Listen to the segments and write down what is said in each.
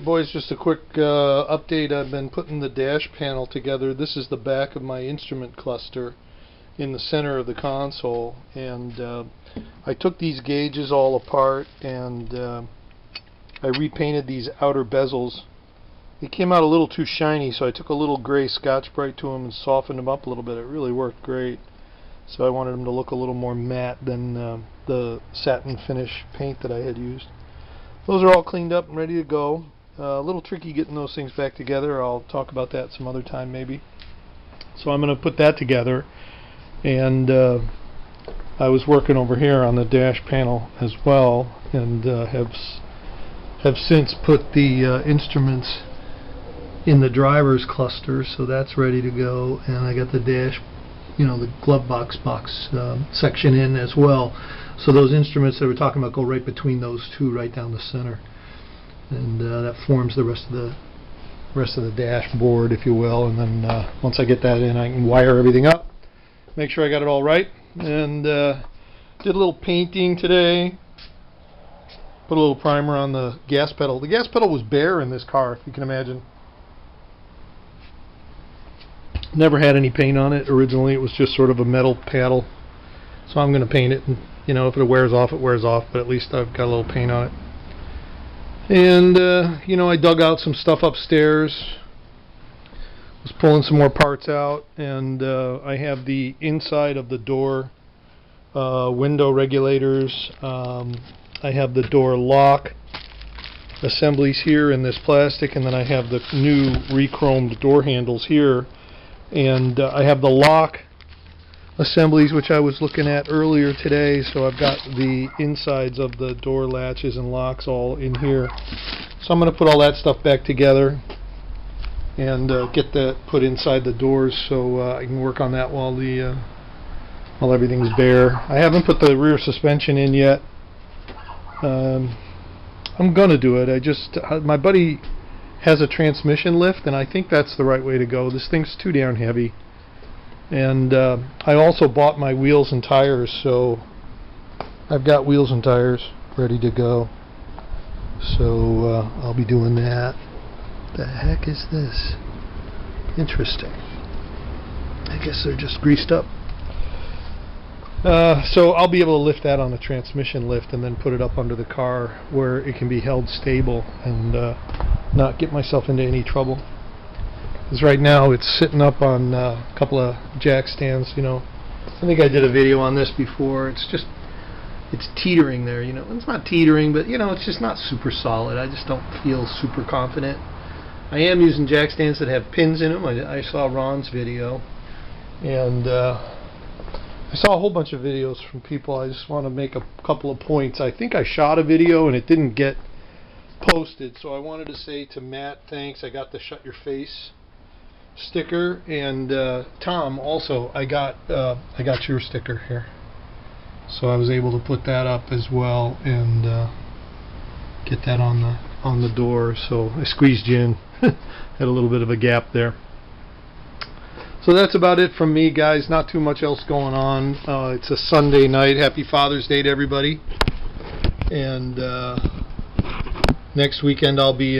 boys, just a quick update. I've been putting the dash panel together. This is the back of my instrument cluster in the center of the console, and I took these gauges all apart and I repainted these outer bezels. They came out a little too shiny, so I took a little gray Scotch-Brite to them and softened them up a little bit. It really worked great. So I wanted them to look a little more matte than the satin finish paint that I had used. Those are all cleaned up and ready to go. A little tricky getting those things back together. I'll talk about that some other time maybe. So I'm going to put that together, and I was working over here on the dash panel as well, and have since put the instruments in the driver's cluster, so that's ready to go, and I got the dash, the glove box section in as well. So those instruments that we're talking about go right between those two, right down the center, and that forms the rest of the dashboard, if you will. And then once I get that in, I can wire everything up, make sure I got it all right, and did a little painting today. Put a little primer on the gas pedal. The gas pedal was bare in this car, if you can imagine. Never had any paint on it originally. It was just sort of a metal paddle. So I'm going to paint it, and if it wears off, it wears off, but at least I've got a little paint on it. And I dug out some stuff upstairs. Was pulling some more parts out, and I have the inside of the door window regulators. I have the door lock assemblies here in this plastic, and then I have the new re-chromed door handles here. And I have the lock assemblies, which I was looking at earlier today, so I've got the insides of the door latches and locks all in here. So I'm going to put all that stuff back together and get that put inside the doors, so I can work on that while everything's bare. I haven't put the rear suspension in yet. I'm going to do it. My buddy has a transmission lift, and I think that's the right way to go. This thing's too damn heavy. And I also bought my wheels and tires, so I've got wheels and tires ready to go. So I'll be doing that. The heck is this? Interesting. I guess they're just greased up. So I'll be able to lift that on the transmission lift and then put it up under the car where it can be held stable and not get myself into any trouble. Because right now it's sitting up on a couple of jack stands. I think I did a video on this before. It's teetering there. It's not teetering, but it's just not super solid. I just don't feel super confident. I am using jack stands that have pins in them. I saw Ron's video, and I saw a whole bunch of videos from people. I just want to make a couple of points. I think I shot a video and it didn't get posted, so I wanted to say to Matt, thanks. I got the Shut Your Face sticker, and Tom also, I got your sticker here, so I was able to put that up as well and get that on the door. So I squeezed you in. Had a little bit of a gap there. So that's about it from me, guys. Not too much else going on. It's a Sunday night. Happy Father's Day to everybody. And next weekend I'll be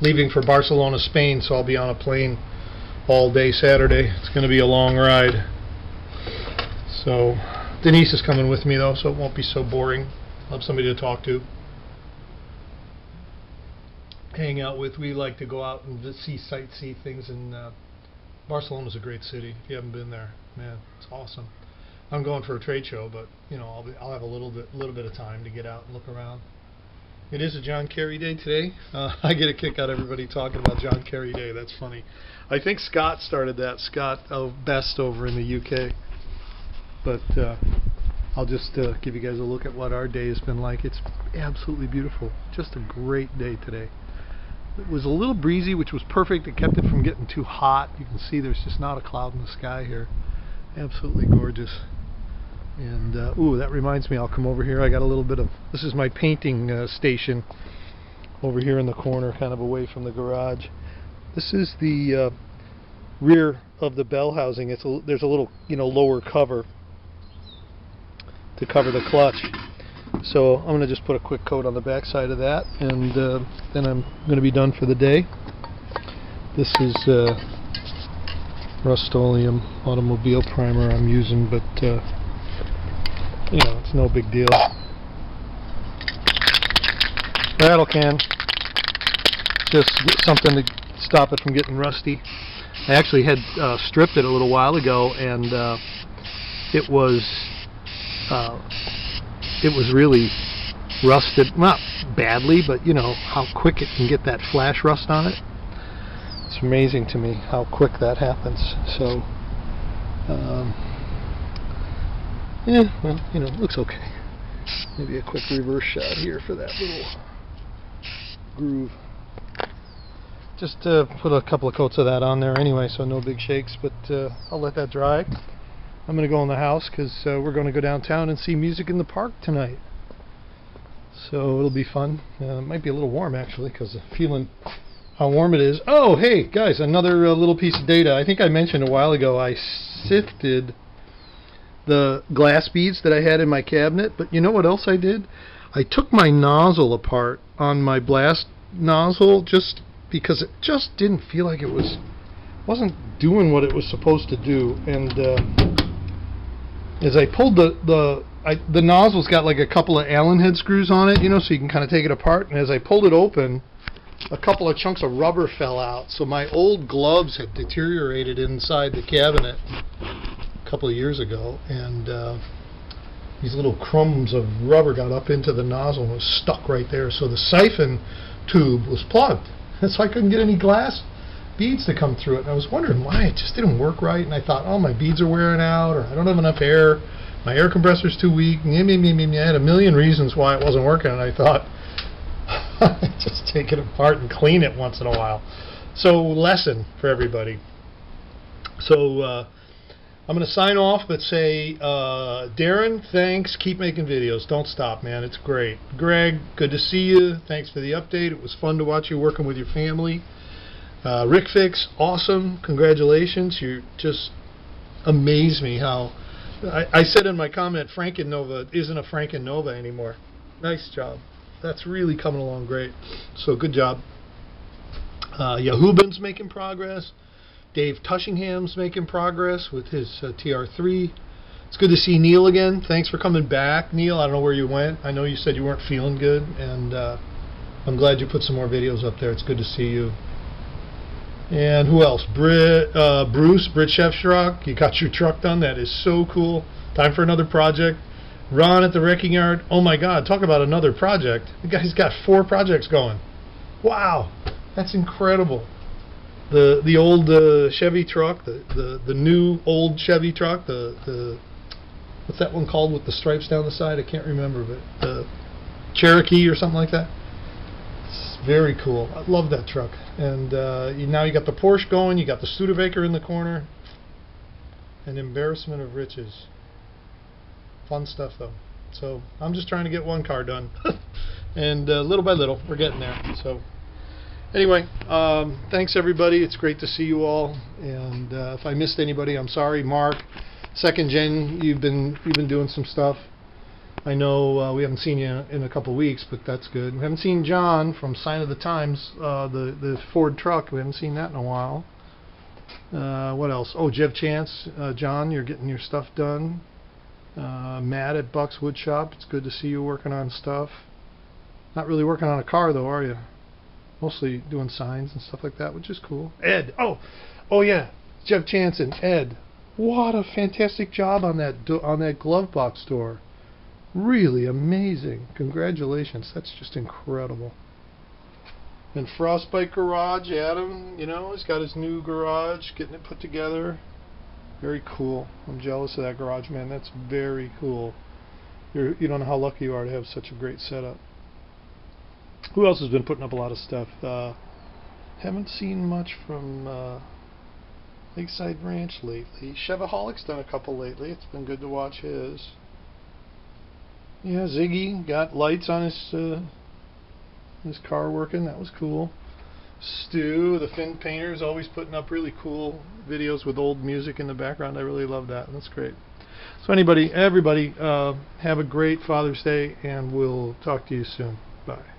leaving for Barcelona, Spain, so I'll be on a plane all day Saturday. It's going to be a long ride. So Denise is coming with me, though, so it won't be so boring. I'll have somebody to talk to, hang out with. We like to go out and sightsee things, and Barcelona's a great city. If you haven't been there, man, it's awesome. I'm going for a trade show, but I'll have a little bit of time to get out and look around. It is a John Kerry Day today. I get a kick out of everybody talking about John Kerry Day. That's funny. I think Scott started that. Scott Best over in the UK. But I'll just give you guys a look at what our day has been like. It's absolutely beautiful. Just a great day today. It was a little breezy, which was perfect. It kept it from getting too hot. You can see there's just not a cloud in the sky here. Absolutely gorgeous. And ooh, that reminds me, I'll come over here. I got a little bit of, this is my painting station over here in the corner, kind of away from the garage. This is the rear of the bell housing. There's a little lower cover to cover the clutch. So I'm going to just put a quick coat on the back side of that, and then I'm going to be done for the day. This is Rust-Oleum automobile primer I'm using, but you know, it's no big deal. Rattle can, just something to stop it from getting rusty. I actually had stripped it a little while ago, and it was really rusted, not badly, but you know how quick it can get that flash rust on it. It's amazing to me how quick that happens. So, yeah, well, you know, it looks okay. Maybe a quick reverse shot here for that little groove. Just put a couple of coats of that on there anyway, so no big shakes, but I'll let that dry. I'm going to go in the house because we're going to go downtown and see Music in the Park tonight. So it'll be fun. It might be a little warm actually, because I'm feeling how warm it is. Oh, hey guys, another little piece of data. I think I mentioned a while ago I sifted the glass beads that I had in my cabinet, but you know what else I did? I took my nozzle apart on my blast nozzle just because it just didn't feel like it wasn't doing what it was supposed to do. And as I pulled the nozzle's got like a couple of Allen head screws on it, you know, so you can kind of take it apart. And as I pulled it open, a couple of chunks of rubber fell out. So my old gloves had deteriorated inside the cabinet a couple of years ago, and these little crumbs of rubber got up into the nozzle and was stuck right there. So the siphon tube was plugged, so I couldn't get any glass beads to come through it. And I was wondering why it just didn't work right. And I thought, oh, my beads are wearing out, or I don't have enough air, my air compressor's too weak. I had a million reasons why it wasn't working, and I thought, just take it apart and clean it once in a while. So, lesson for everybody. So, I'm going to sign off, but say, Darren, thanks. Keep making videos. Don't stop, man. It's great. Greg, good to see you. Thanks for the update. It was fun to watch you working with your family. Rick Fix, awesome. Congratulations. You just amaze me how... I said in my comment, Franken-Nova isn't a Franken-Nova anymore. Nice job. That's really coming along great. So good job. Yahubin's making progress. Dave Tushingham's making progress with his TR3. It's good to see Neil again. Thanks for coming back, Neil. I don't know where you went. I know you said you weren't feeling good, and I'm glad you put some more videos up there. It's good to see you. And who else? Bruce, Brit Chef's truck. You got your truck done. That is so cool. Time for another project. Ron at the wrecking yard. Oh my God, talk about another project. The guy's got 4 projects going. Wow, that's incredible. The old Chevy truck, the new old Chevy truck, the what's that one called with the stripes down the side? I can't remember, but the Cherokee or something like that. It's very cool. I love that truck. And now you got the Porsche going. You got the Studebaker in the corner. An embarrassment of riches. Fun stuff though. So I'm just trying to get one car done, and little by little we're getting there. So anyway, thanks everybody. It's great to see you all. And if I missed anybody, I'm sorry. Mark, Second Gen, you've been doing some stuff. I know we haven't seen you in a couple weeks, but that's good. We haven't seen John from Sign of the Times, the Ford truck. We haven't seen that in a while. What else? Oh, Jeff Chance, John, you're getting your stuff done. Matt at Buck's Wood Shop, it's good to see you working on stuff. Not really working on a car though, are you? Mostly doing signs and stuff like that, which is cool. Ed, oh yeah, Jeff Chance and Ed, what a fantastic job on that glove box door. Really amazing. Congratulations, that's just incredible. And Frostbite Garage, Adam, you know, he's got his new garage, getting it put together. Very cool. I'm jealous of that garage, man. That's very cool. You don't know how lucky you are to have such a great setup. Who else has been putting up a lot of stuff? Haven't seen much from Lakeside Ranch lately. Chevaholic's done a couple lately. It's been good to watch his. Yeah, Ziggy got lights on his car working. That was cool. Stu, the Finn Painter, is always putting up really cool videos with old music in the background. I really love that. That's great. So everybody, have a great Father's Day, and we'll talk to you soon. Bye.